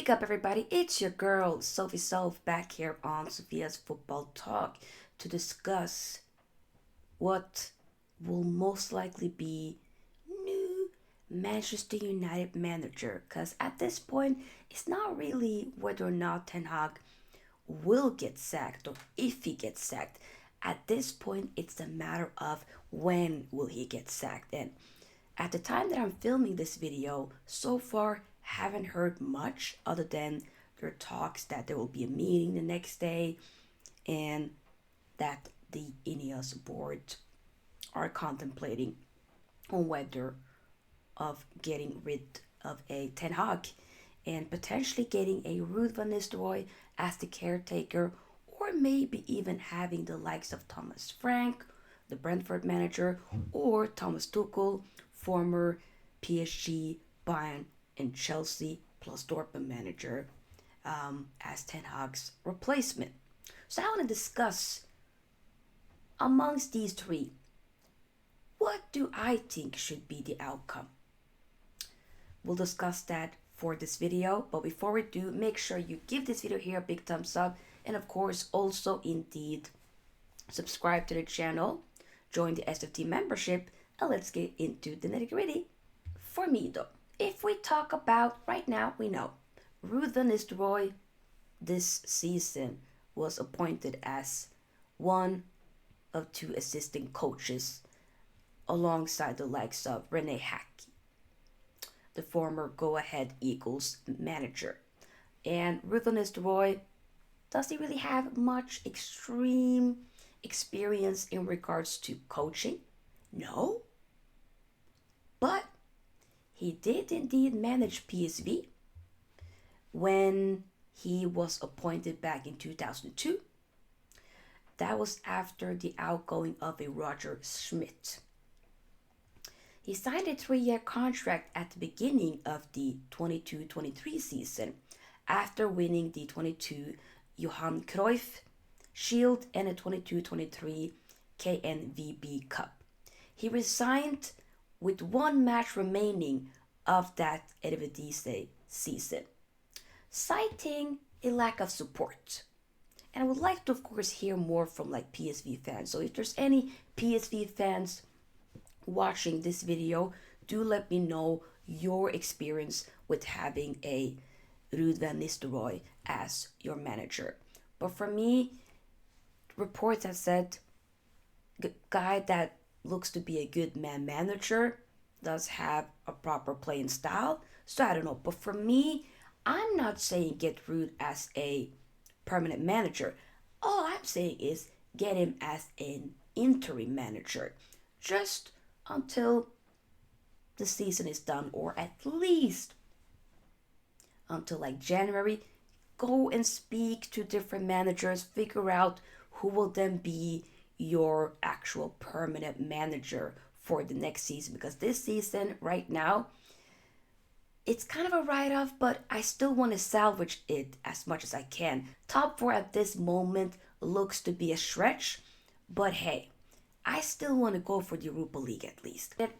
Wake up, everybody. It's your girl, Sophie back here on Sophia's Football Talk to discuss what will most likely be new Manchester United manager. Because at this point, it's not really whether or not Ten Hag will get sacked or if he gets sacked. At this point, it's a matter of when will he get sacked. And at the time that I'm filming this video, so far haven't heard much other than there are talks that there will be a meeting the next day and that the Ineos board are contemplating on whether of getting rid of a Ten Hag and potentially getting a Ruud van Nistelrooy as the caretaker, or maybe even having the likes of Thomas Frank, the Brentford manager, or Thomas Tuchel, former PSG, Bayern, and Chelsea plus Dortmund manager, as Ten Hag's replacement. So I want to discuss amongst these three, what do I think should be the outcome? We'll discuss that for this video, but before we do, make sure you give this video here a big thumbs up, and of course also indeed subscribe to the channel, join the SFT membership, and let's get into the nitty-gritty. For me though, if we talk about right now, we know Ruud van Nistelrooy this season was appointed as one of two assistant coaches alongside the likes of Rene Hack, the former Go Ahead Eagles manager. And Ruud van Nistelrooy, does he really have much extreme experience in regards to coaching? No. But he did indeed manage PSV when he was appointed back in 2002. That was after the outgoing of a Roger Schmidt. He signed a 3-year contract at the beginning of the 22-23 season after winning the 22 Johan Cruyff Shield and the 22-23 KNVB Cup. He resigned with one match remaining of that Eredivisie season, citing a lack of support. And I would like to, of course, hear more from PSV fans. So if there's any PSV fans watching this video, do let me know your experience with having a Ruud van Nistelrooy as your manager. But for me, reports have said guy that looks to be a good manager, does have a proper playing style. So I don't know. But for me, I'm not saying get Ruud as a permanent manager. All I'm saying is get him as an interim manager. Just until the season is done, or at least until January. Go and speak to different managers, figure out who will then be your actual permanent manager for the next season, because this season right now it's kind of a write-off, but I still want to salvage it as much as I can. Top 4 at this moment looks to be a stretch, but hey, I still want to go for the Europa League at least. Get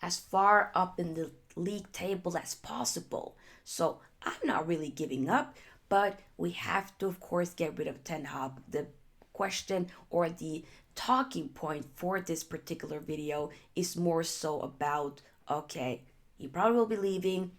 as far up in the league table as possible. So I'm not really giving up, but we have to, of course, get rid of Ten Hag. The question or the talking point for this particular video is more so about, okay, he probably will be leaving.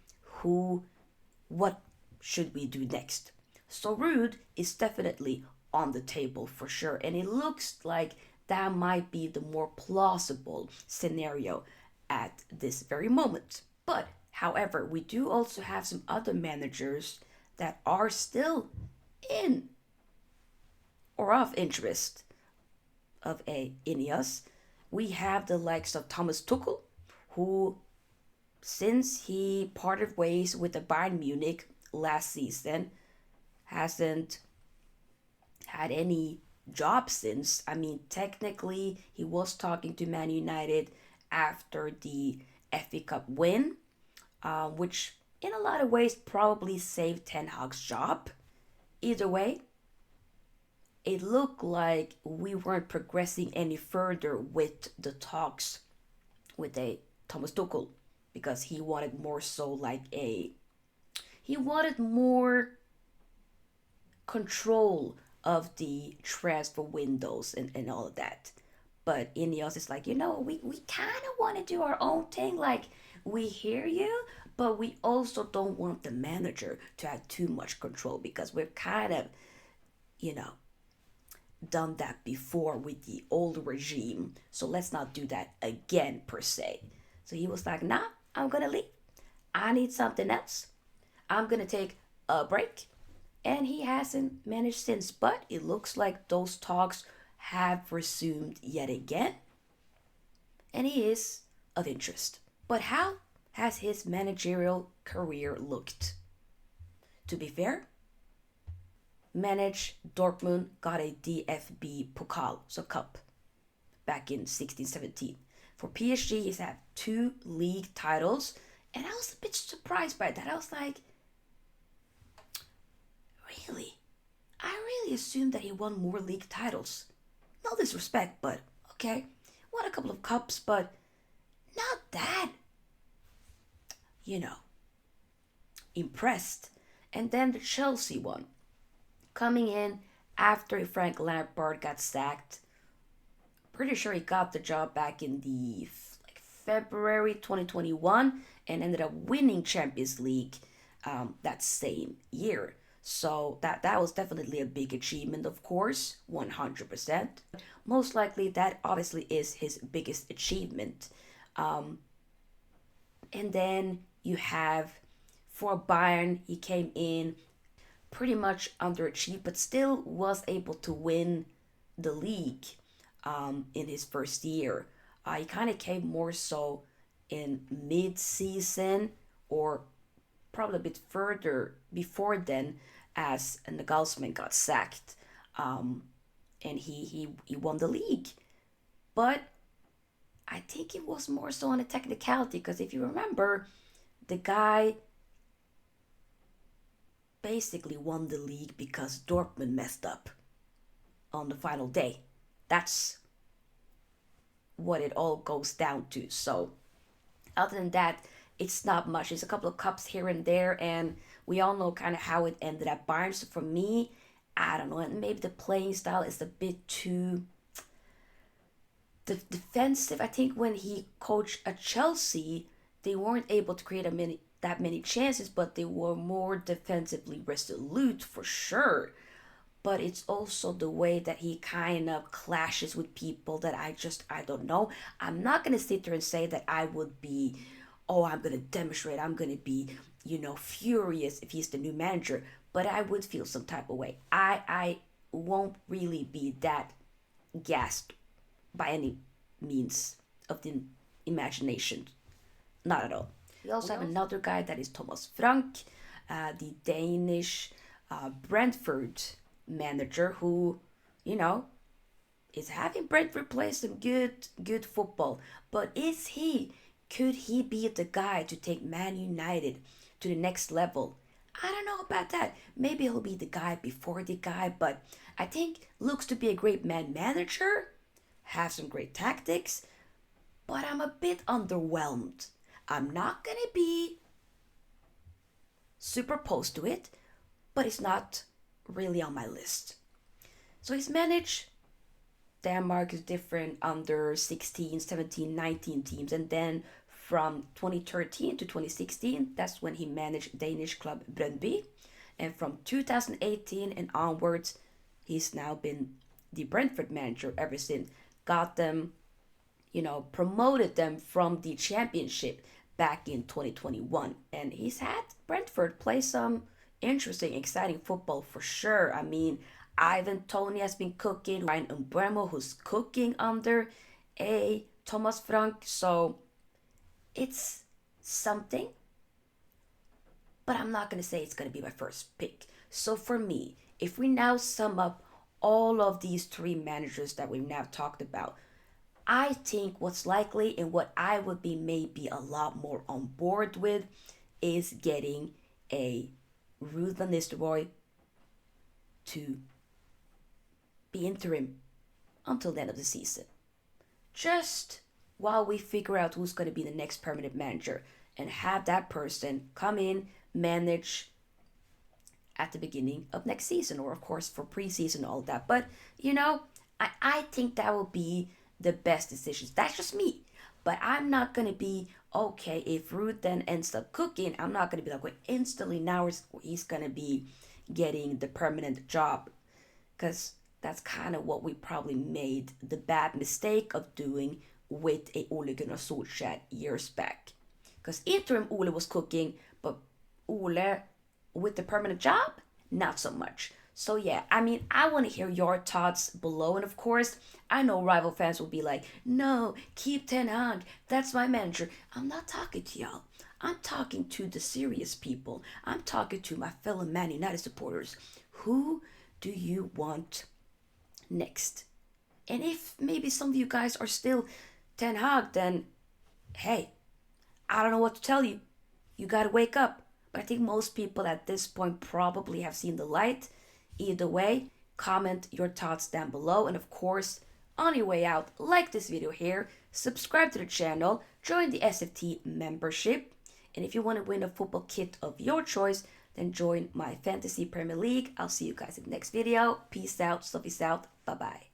What should we do next? So Ruud is definitely on the table for sure. And it looks like that might be the more plausible scenario at this very moment. But, however, we do also have some other managers that are still in or of interest of Ineos. We have the likes of Thomas Tuchel, who, since he parted ways with the Bayern Munich last season, hasn't had any job since. I mean, technically, he was talking to Man United after the FA Cup win, which in a lot of ways probably saved Ten Hag's job. Either way, it looked like we weren't progressing any further with the talks with a Thomas Tuchel, because he wanted more so he wanted more control of the transfer windows and all of that. But Ineos is like, we kind of want to do our own thing. Like, we hear you, but we also don't want the manager to have too much control because we've kind of, you know, done that before with the old regime. So let's not do that again, per se. So he was like, nah, I'm going to leave. I need something else. I'm going to take a break. And he hasn't managed since. But it looks like those talks have resumed yet again. And he is of interest. But how has his managerial career looked? To be fair, managed Dortmund got a DFB Pokal, so cup, back in 16-17. For PSG, he's had 2 league titles, and I was a bit surprised by that. I was like, really? I really assumed that he won more league titles. No disrespect, but okay. Won a couple of cups, but not that, you know, impressed. And then the Chelsea one, coming in after Frank Lampard got sacked. Pretty sure he got the job back in the February 2021 and ended up winning Champions League that same year. So that was definitely a big achievement, of course, 100%. Most likely, that obviously is his biggest achievement. Um, and then you have for Bayern, he came in pretty much underachieved, but still was able to win the league in his first year. He kind of came more so in mid-season or probably a bit further before then, as Nagelsmann got sacked, and he won the league. But I think it was more so on a technicality because if you remember, the guy basically won the league because Dortmund messed up on the final day. That's what it all goes down to. So, other than that, it's not much. It's a couple of cups here and there, and we all know kind of how it ended at Bayern. So for me, I don't know. And maybe the playing style is a bit too defensive. I think when he coached at Chelsea, they weren't able to create that many chances, but they were more defensively resolute for sure. But it's also the way that he kind of clashes with people that I don't know. I'm not gonna sit there and say that I would be, oh, I'm gonna demonstrate, I'm gonna be, furious if he's the new manager. But I would feel some type of way. I won't really be that gassed by any means of the imagination. Not at all. We also have another guy that is Thomas Frank, the Danish Brentford manager who, is having Brentford play some good football. But could he be the guy to take Man United to the next level? I don't know about that. Maybe he'll be the guy before the guy, but I think looks to be a great manager, have some great tactics, but I'm a bit underwhelmed. I'm not gonna be super opposed to it, but it's not really on my list. So he's managed Denmark is different under 16, 17, 19 teams, and then from 2013 to 2016, that's when he managed Danish club Brøndby, and from 2018 and onwards, he's now been the Brentford manager ever since. Got them, promoted them from the championship back in 2021, and he's had Brentford play some interesting, exciting football for sure. I mean, Ivan Toney has been cooking, Ryan Umbremo who's cooking under a Thomas Frank, so it's something, but I'm not going to say it's going to be my first pick. So for me, if we now sum up all of these 3 managers that we've now talked about, I think what's likely and what I would be maybe a lot more on board with is getting a Ruud van Nistelrooy to be interim until the end of the season. Just while we figure out who's going to be the next permanent manager and have that person come in, manage at the beginning of next season, or of course for preseason, all that. But I think that will be the best decisions. That's just me. But I'm not gonna be okay if Ruud then ends up cooking. I'm not gonna be like, well, instantly now he's gonna be getting the permanent job, because that's kind of what we probably made the bad mistake of doing with a Ole Gunnar Solskjaer years back. Because interim Ole was cooking, but Ole with the permanent job, not so much. So yeah, I mean, I want to hear your thoughts below, and of course, I know rival fans will be like, "No, keep Ten Hag. That's my manager." I'm not talking to y'all. I'm talking to the serious people. I'm talking to my fellow Man United supporters. Who do you want next? And if maybe some of you guys are still Ten Hag, then hey, I don't know what to tell you. You gotta wake up. But I think most people at this point probably have seen the light. Either way, comment your thoughts down below. And of course, on your way out, like this video here, subscribe to the channel, join the SFT membership. And if you want to win a football kit of your choice, then join my Fantasy Premier League. I'll see you guys in the next video. Peace out, Sofia out, bye bye.